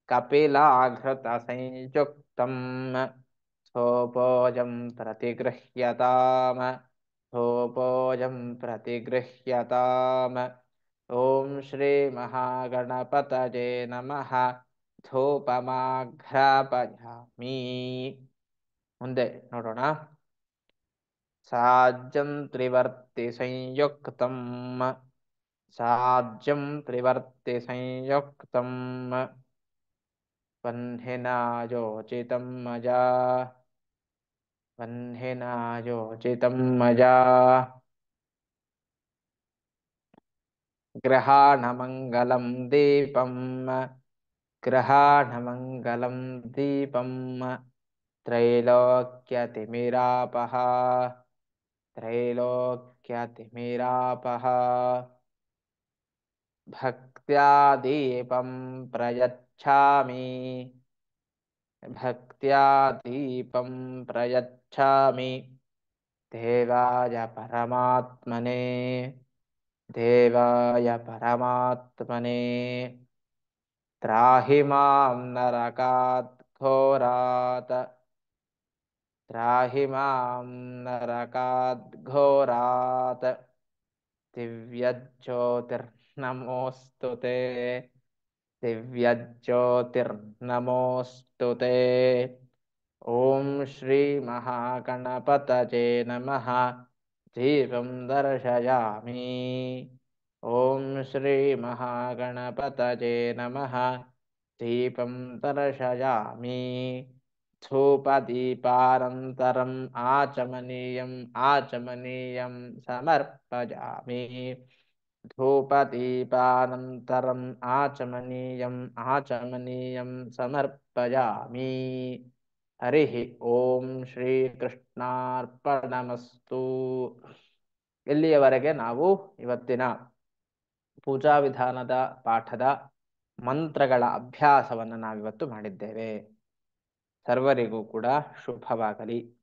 ಕಪಿಲಾಘೃತಸಂಯುಕ್ತಂ. ಥೋಪೋಜಂ ಪ್ರತಿಗೃಹ್ಯತಾಂ. ಥೋಪೋಜಂ ಪ್ರತಿಗೃಹ್ಯತಾಂ. ಓಂ ಶ್ರೀ ಮಹಾಗಣಪತಯೇ ನಮಃ. ಧೂಪಮಾಘ್ರಾಪಯಾಮಿ. ಮುಂದೆ ನೋಡೋಣ. ಸಾಜ್ಯಂ ತ್ರಿವರ್ತಿ ಸಂಯುಕ್ತಂ. ಸಾಜ್ಯಂ ತ್ರಿವರ್ತಿ ಸಂಯುಕ್ತಂ. ವಹ್ನಿನಾ ಯೋಚಿತಂ ಮಯಾ. ವಹ್ನಿನಾ ಯೋಚಿತಂ ಮಯಾ. ಗ್ರಹಾಣಮಂಗಲಂ ದೀಪಂ. ಗ್ರಹಾಣಮಂಗಲಂ ದೀಪಂ. ತ್ರೈಲೋಕ್ಯತಿಮಿರಾಪಃ. ತ್ರೈಲೋಕ್ಯತಿಮಿರಾಪಃ. ಭಕ್ತ್ಯಾ ದೀಪಂ ಪ್ರಯಚ್ಛಾಮಿ. ಭಕ್ತ್ಯಾ ದೀಪಂ ಪ್ರಯಚ್ಛಾಮಿ. ದೇವಾಯ ಪರಮಾತ್ಮನೇ. ದೇವಾಯ ಪರಮಾತ್ಮನೇ. ತ್ರಾಹಿ ಮಾಂ ನರಕಾತ್ ಘೋರಾತ್. ತ್ರಾಹಿ ಮಾಂ ನರಕಾತ್ ಘೋರಾತ್. ದಿವ್ಯಜ್ಯೋತಿರ್ನಮೋಸ್ತುತೇ. ದಿವ್ಯಜ್ಯೋತಿರ್ನಮೋಸ್ತುತೇ. ಓಂ ಶ್ರೀ ಮಹಾಗಣಪತಯೇ ನಮಃ. ದೀಪಂ ದರ್ಶಯಾಮಿ. ಓಂ ಶ್ರೀ ಮಹಾಗಣಪತಯೇ ನಮಃ. ದೀಪಂ ದರ್ಶಯಾಮಿ. ಧೂಪದೀಪಾನಂತರಂ ಆಚಮನೀಯಂ ಆಚಮನೀಯಂ ಸಮರ್ಪಯಾಮಿ. ಧೂಪದೀಪಾನಂತರಂ ಆಚಮನೀಯಂ ಆಚಮನೀಯಂ ಸಮರ್ಪಯಾಮಿ. ಹರಿ ಓಂ ಶ್ರೀ ಕೃಷ್ಣಾರ್ಪಣಮಸ್ತು. ಇಲ್ಲಿಯವರೆಗೆ ನಾವು ಇವತ್ತಿನ ಪೂಜಾ ವಿಧಾನದ ಪಾಠದ ಮಂತ್ರಗಳ ಅಭ್ಯಾಸವನ್ನು ನಾವಿವತ್ತು ಮಾಡಿದ್ದೇವೆ. ಸರ್ವರಿಗೂ ಕೂಡ ಶುಭವಾಗಲಿ.